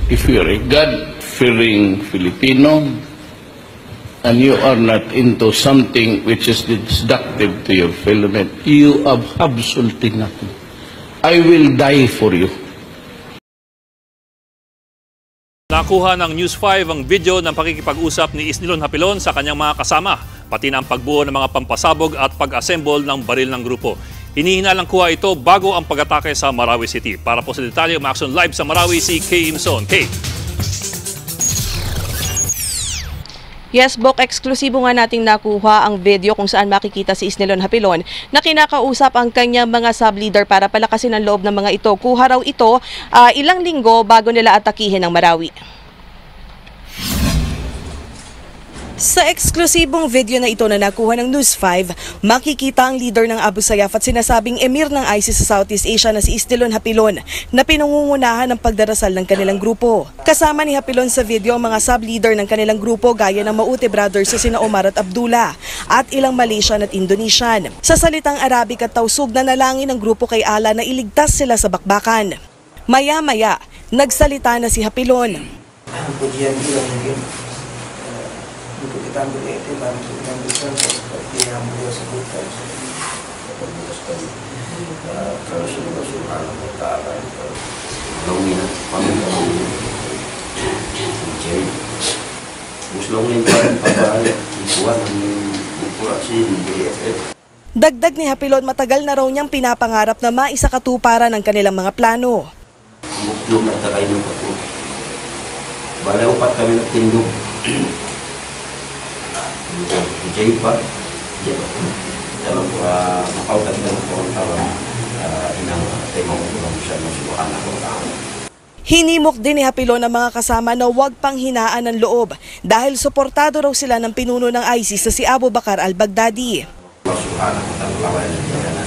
if you're a God-fearing Filipino and you are not into something which is destructive to your fellow men, you have absolutely nothing. I will die for you. Nakuha ng News 5 ang video ng pakikipag-usap ni Isnilon Hapilon sa kanyang mga kasama, pati na ang pagbuo ng mga pampasabog at pag-assemble ng baril ng grupo. Hinihinalang kuha ito bago ang pag-atake sa Marawi City. Para po sa detalye, ma-action live sa Marawi si Kay Imson. Kay. Yes, Bok, eksklusibo nga nating nakuha ang video kung saan makikita si Isnilon Hapilon na kinakausap ang kanyang mga sub-leader para palakasin ang loob ng mga ito. Kuha raw ito ilang linggo bago nila atakihin ang Marawi. Sa eksklusibong video na ito na nakuha ng News 5, makikita ang leader ng Abu Sayyaf at sinasabing emir ng ISIS sa Southeast Asia na si Isnilon Hapilon na pinangungunahan ng pagdarasal ng kanilang grupo. Kasama ni Hapilon sa video ang mga sub-leader ng kanilang grupo gaya ng Maute Brothers sa sina Omar at Abdullah at ilang Malaysian at Indonesian. Sa salitang Arabic at tausug na nalangin ng grupo kay Allah na iligtas sila sa bakbakan. Maya-maya, nagsalita na si Hapilon. Untuk kita ambil iktibar, untuk mengambil contoh seperti yang beliau sebutkan kalau Rasulullah Subhanahu wa Ta'ala lawin pamilya jadi muslawin pabaya ikuan mengkurasi BFF. Dagdag ni Hapilon, matagal na raw niyang pinapangarap na maisakatuparan ang kanilang mga plano. Muklum na tagay ng patuloy. Bala upat kami nagtindog. Jadi Pak, dalam makautan dan kawan-kawan inang temong Subhanahu wa Ta'ala. Hinimok din ni Hapilon ang mga kasama na huwag pang hinaan ng loob dahil suportado raw sila ng pinuno ng ISIS na si Abu Bakar al-Baghdadi. Subhanahu wa Ta'ala.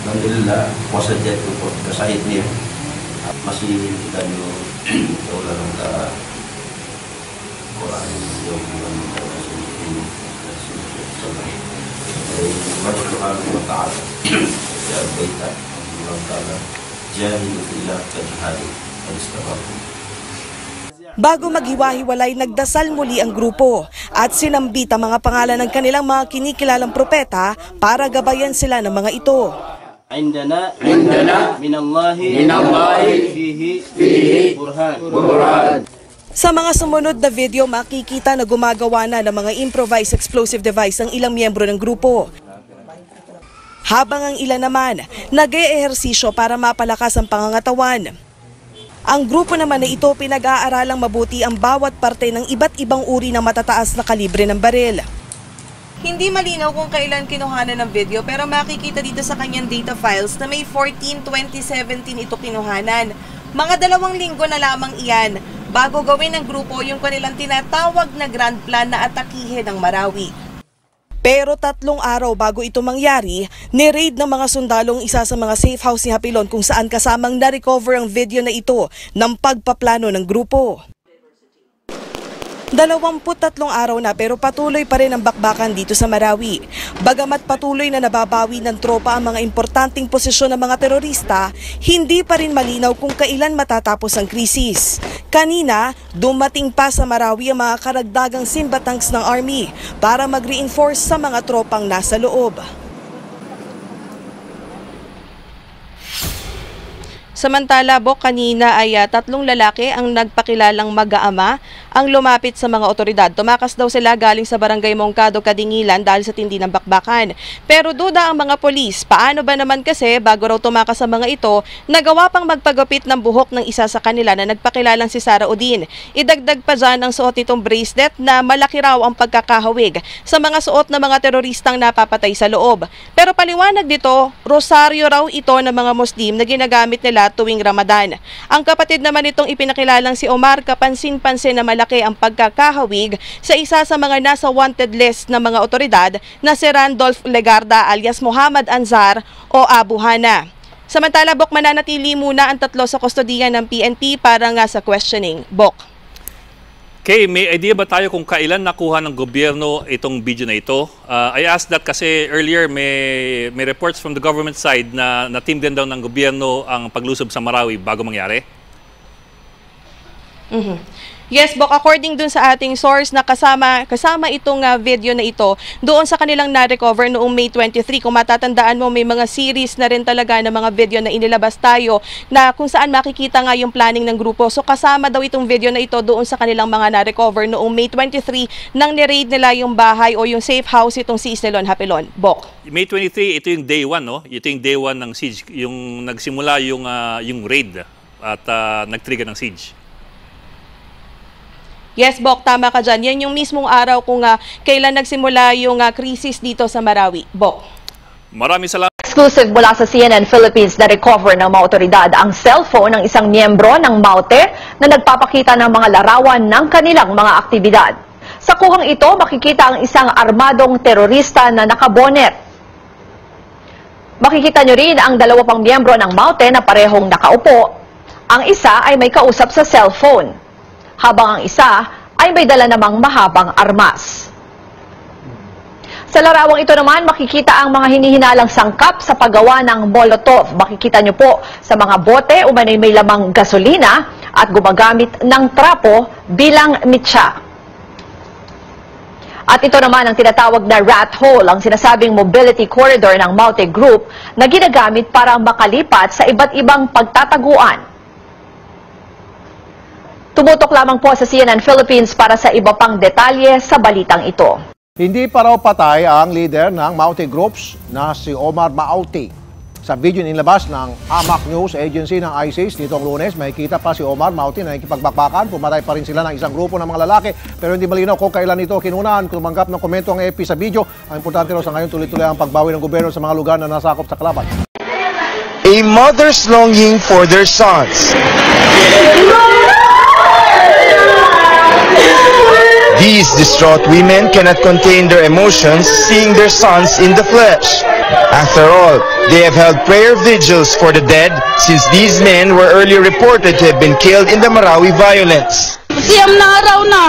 Alhamdulillah, puasa jatuh po kasahit niya. Masih kita nyo ulang ng Quran yung Subhanahu wa Ta'ala ya baita Allah Ta'ala jahidu fillah kajihadi al-istaghfar. Bago maghiwa-hiwalay, nagdasal muli ang grupo at sinambit ang mga pangalan ng kanilang mga kinikilalang propeta para gabayan sila ng mga ito. Indana minallahi fihi burhan. Sa mga sumunod na video, makikita na gumagawa na ng mga improvised explosive device ang ilang miyembro ng grupo. Habang ang ilan naman, nag-eehersisyo para mapalakas ang pangangatawan. Ang grupo naman na ito pinag-aaralang mabuti ang bawat parte ng iba't ibang uri ng matataas na kalibre ng baril. Hindi malinaw kung kailan kinuhanan ng video pero makikita dito sa kanyang data files na May 14, 2017 ito kinuhanan. Mga 2 linggo na lamang iyan bago gawin ng grupo yung kanilang tinatawag na grand plan na atakihin ng Marawi. Pero 3 araw bago ito mangyari, ni-raid ng mga sundalong isa sa mga safe house ni Hapilon kung saan kasamang na-recover ang video na ito ng pagpaplano ng grupo. 23 araw na pero patuloy pa rin ang bakbakan dito sa Marawi. Bagamat patuloy na nababawi ng tropa ang mga importanteng posisyon ng mga terorista, hindi pa rin malinaw kung kailan matatapos ang krisis. Kanina, dumating pa sa Marawi ang mga karagdagang Simba tanks ng Army para mag-reinforce sa mga tropang nasa loob. Samantala, Bok, kanina ay 3 lalaki ang nagpakilalang mag-aama ang lumapit sa mga otoridad. Tumakas daw sila galing sa barangay Mongkado, Kadingilan dahil sa tindi ng bakbakan. Pero duda ang mga polis. Paano ba naman kasi bago raw tumakas sa mga ito, nagawa pang magpagupit ng buhok ng isa sa kanila na nagpakilalang si Sara Udin. Idagdag pa dyan ang suot itong bracelet na malaki raw ang pagkakahawig sa mga suot ng mga teroristang napapatay sa loob. Pero paliwanag dito, rosaryo raw ito ng mga Muslim na ginagamit nila tuwing Ramadan. Ang kapatid naman itong ipinakilalang si Omar, kapansin-pansin na malaki ang pagkakahawig sa isa sa mga nasa wanted list ng mga otoridad na si Randolph Legarda alias Muhammad Anzar o Abu Hana. Samantala, Bok, mananatili muna ang 3 sa kustodiya ng PNP para nga sa questioning. Bok. Kay, may idea ba tayo kung kailan nakuha ng gobyerno itong video na ito? I asked that kasi earlier may reports from the government side na na-team din daw ng gobyerno ang paglusob sa Marawi bago mangyari. Yes, Bok, according dun sa ating source na kasama itong video na ito, doon sa kanilang na-recover noong May 23, kung matatandaan mo, may mga series na rin talaga ng mga video na inilabas tayo na kung saan makikita nga yung planning ng grupo. So kasama daw itong video na ito doon sa kanilang mga na-recover noong May 23 nang ni-raid nila yung bahay o yung safe house itong si Isnilon Hapilon. Bok. May 23, ito yung day 1, no? Ito yung day 1 ng siege, yung nagsimula yung raid at nag-trigger ng siege. Yes, Bok, tama ka dyan. Yan yung mismong araw kung kailan nagsimula yung krisis dito sa Marawi. Bok. Maraming salamat. Exclusive mula sa CNN Philippines na recover ng mga otoridad ang cellphone ng isang miyembro ng MAUTE na nagpapakita ng mga larawan ng kanilang mga aktibidad. Sa kuhang ito, makikita ang isang armadong terorista na nakabonet. Makikita nyo rin ang 2 pang miyembro ng MAUTE na parehong nakaupo. Ang isa ay may kausap sa cellphone, habang ang isa ay may dala namang mahabang armas. Sa larawang ito naman, makikita ang mga hinihinalang sangkap sa paggawa ng Molotov. Makikita nyo po sa mga bote umano'y may lamang gasolina at gumagamit ng trapo bilang mitsa. At ito naman ang tinatawag na rat hole, ang sinasabing mobility corridor ng MAUTE Group na ginagamit para makalipat sa iba't ibang pagtataguan. Tumutok lamang po sa CNN Philippines para sa iba pang detalye sa balitang ito. Hindi pa raw patay ang leader ng MAUTE Groups na si Omar Maute. Sa video nilabas ng AMAC News Agency ng ISIS nitong Lunes, makikita pa si Omar Maute na nakikipagbakbakan. Pumatay pa rin sila ng isang grupo ng mga lalaki, pero hindi malinaw kung kailan ito kinunan. Tumanggap ng komento ang AFP sa video. Ang importante raw sa ngayon, tuloy-tuloy ang pagbawi ng gobyerno sa mga lugar na nasakop sa kalaban. A mother's longing for their sons. These distraught women cannot contain their emotions seeing their sons in the flesh. After all, they have held prayer vigils for the dead since these men were earlier reported to have been killed in the Marawi violence. Siyam na araw na.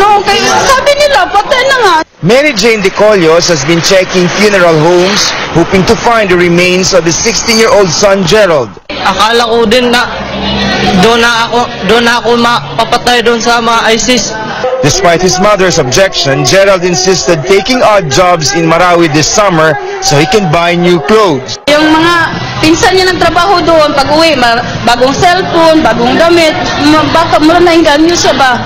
No, kaya sabi nila, patay na nga. Mary Jane De Collios has been checking funeral homes hoping to find the remains of his 16-year-old son Gerald. Akala ko din na doon na ako mapapatay doon sa mga ISIS. Despite his mother's objection, Gerald insisted taking odd jobs in Marawi this summer so he can buy new clothes. Yung mga pinsan niya ng trabaho doon, pag uwi, bagong cellphone, bagong damit, baka mula na inganyo siya ba?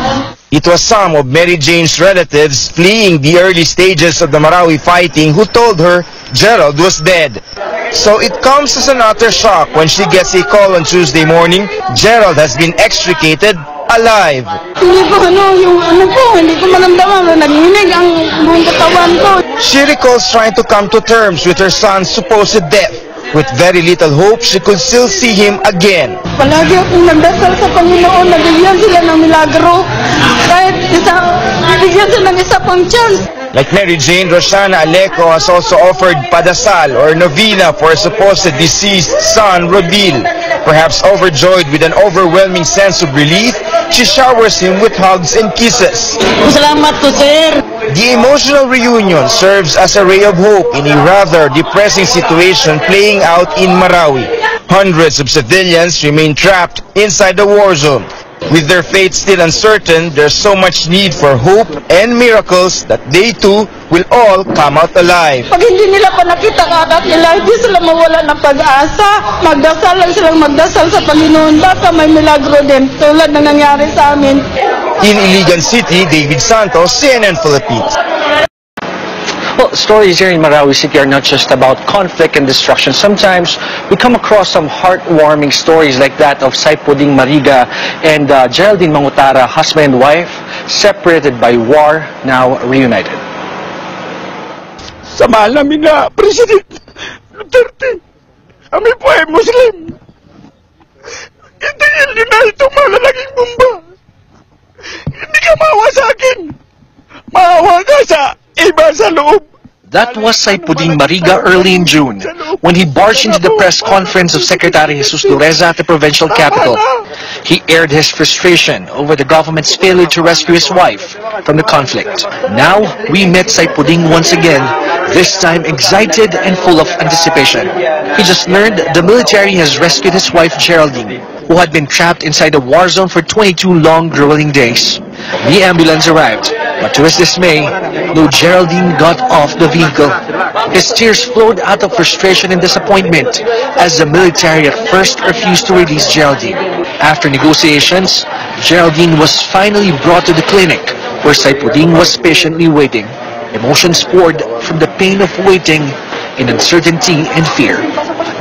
It was some of Mary Jane's relatives fleeing the early stages of the Marawi fighting who told her Gerald was dead. So it comes as an utter shock when she gets a call on Tuesday morning, Gerald has been extricated alive. Hindi ko hindi ko maramdaman, nanginig ang buong katawan ko. She recalls trying to come to terms with her son's supposed death. With very little hope, she could still see him again. Palagi akong nagdasal sa Panginoon, nabigyan sila ng milagro. Kahit bigyan sila ng isa pang chance. Like Mary Jane, Roshana Aleco has also offered padasal or novena for a supposed deceased son, Rodil. Perhaps overjoyed with an overwhelming sense of relief, she showers him with hugs and kisses. Salamat po, sir. The emotional reunion serves as a ray of hope in a rather depressing situation playing out in Marawi. Hundreds of civilians remain trapped inside the war zone. With their fate still uncertain, there's so much need for hope and miracles that they too will all come out alive. Pag hindi nila pa nakita ang anak nila, hindi sila mawala ng pag-asa. Magdasal lang silang magdasal sa Panginoon. Baka may milagro din, tulad na nangyari sa amin. In Iligan City, David Santos, CNN Philippines. Well, stories here in Marawi City are not just about conflict and destruction. Sometimes we come across some heartwarming stories like that of Saipuding Mariga and Geraldine Mangutara, husband and wife, separated by war, now reunited. Sa mahal namin na President Duterte, kami po ay Muslim. Itigil niyo na itong malalaking bomba. Hindi ka maawa sa akin. Maawa ka sa iba sa loob. That was Saipuding Mariga early in June, when he barged into the press conference of Secretary Jesus Dureza at the provincial capital. He aired his frustration over the government's failure to rescue his wife from the conflict. Now, we met Saipuding once again, this time excited and full of anticipation. He just learned the military has rescued his wife Geraldine. who had been trapped inside the war zone for 22 long, grueling days. The ambulance arrived, but to his dismay, no Geraldine got off the vehicle. His tears flowed out of frustration and disappointment as the military at first refused to release Geraldine. After negotiations, Geraldine was finally brought to the clinic where Saipudin was patiently waiting. Emotions poured from the pain of waiting in uncertainty and fear.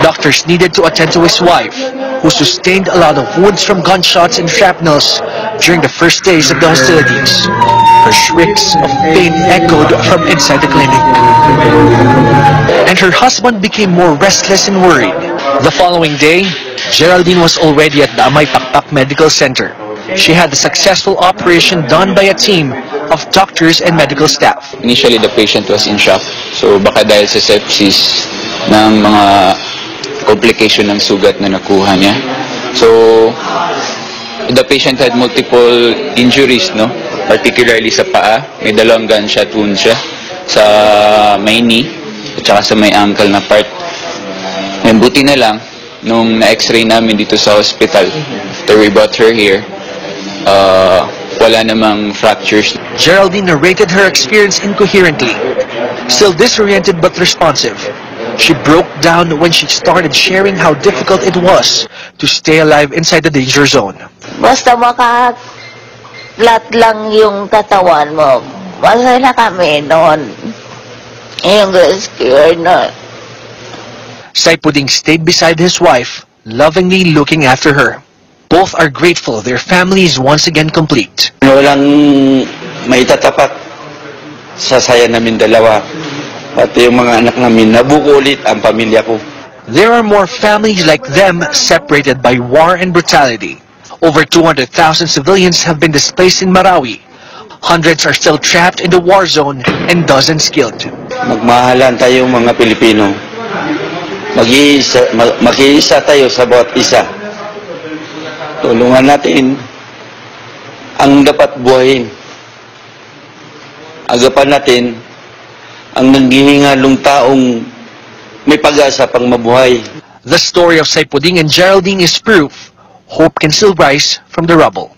Doctors needed to attend to his wife, who sustained a lot of wounds from gunshots and shrapnels during the first days of the hostilities. Her shrieks of pain echoed from inside the clinic. And her husband became more restless and worried. The following day, Geraldine was already at the Amay Pakpak Medical Center. She had a successful operation done by a team of doctors and medical staff. Initially, the patient was in shock. So baka dahil sa sepsis ng mga complication ng sugat na nakuha niya. So the patient had multiple injuries, no? Particularly sa paa. May dalawang gunshot wound siya sa may knee at saka sa may ankle na part. And buti na lang, nung na-x-ray namin dito sa hospital, after we brought her here, wala namang fractures. Geraldine narrated her experience incoherently. Still disoriented but responsive, she broke down when she started sharing how difficult it was to stay alive inside the danger zone. Basta makalat lang yung katawan mo, masaya na kami noon. Yung rescue na. Saipudin stayed beside his wife, lovingly looking after her. Both are grateful their family is once again complete. Walang maitatapat sa saya namin dalawa. Pati yung mga anak namin, nabuko ulit ang pamilya ko. There are more families like them separated by war and brutality. Over 200,000 civilians have been displaced in Marawi. Hundreds are still trapped in the war zone and dozens killed. Magmahalan tayong mga Pilipino. Mag-iisa tayo sa bawat isa. Tulungan natin ang dapat buhayin. Agapan natin ang nanghihingalong taong may pag-asa pang mabuhay. The story of Saipudin and Geraldine is proof hope can still rise from the rubble.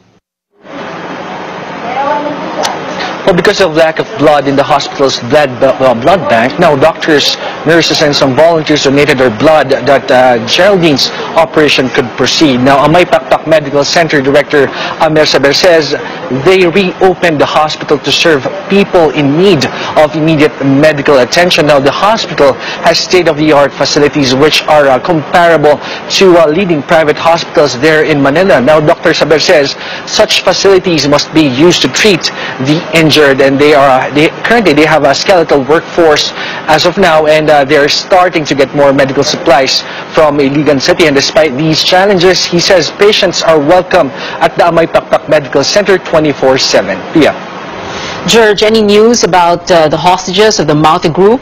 Well, because of lack of blood in the hospital's blood bank, now doctors, nurses, and some volunteers donated their blood that Geraldine's operation could proceed. Now, Amay Pakpak Medical Center Director Amer Saber says they reopened the hospital to serve people in need of immediate medical attention. Now, the hospital has state-of-the-art facilities which are comparable to leading private hospitals there in Manila. Now, Dr. Saber says such facilities must be used to treat the injured, and currently they have a skeletal workforce as of now, and they're starting to get more medical supplies from Iligan City. And despite these challenges, he says patients are welcome at the Amay Pakpak Medical Center 24/7. Pia. George, any news about the hostages of the Maute group?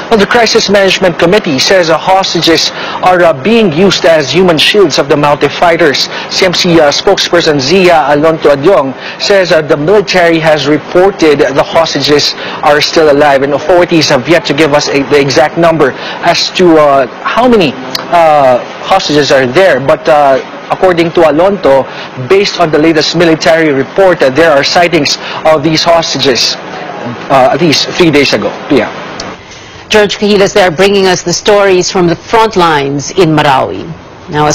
Well, the Crisis Management Committee says hostages are being used as human shields of the Maute fighters. CMC spokesperson Zia Alonto Adyong says the military has reported the hostages are still alive, and authorities have yet to give us the exact number as to how many hostages are there. But according to Alonto, based on the latest military report, there are sightings of these hostages at least 3 days ago. Yeah. George Cahilas there bringing us the stories from the front lines in Marawi. Now,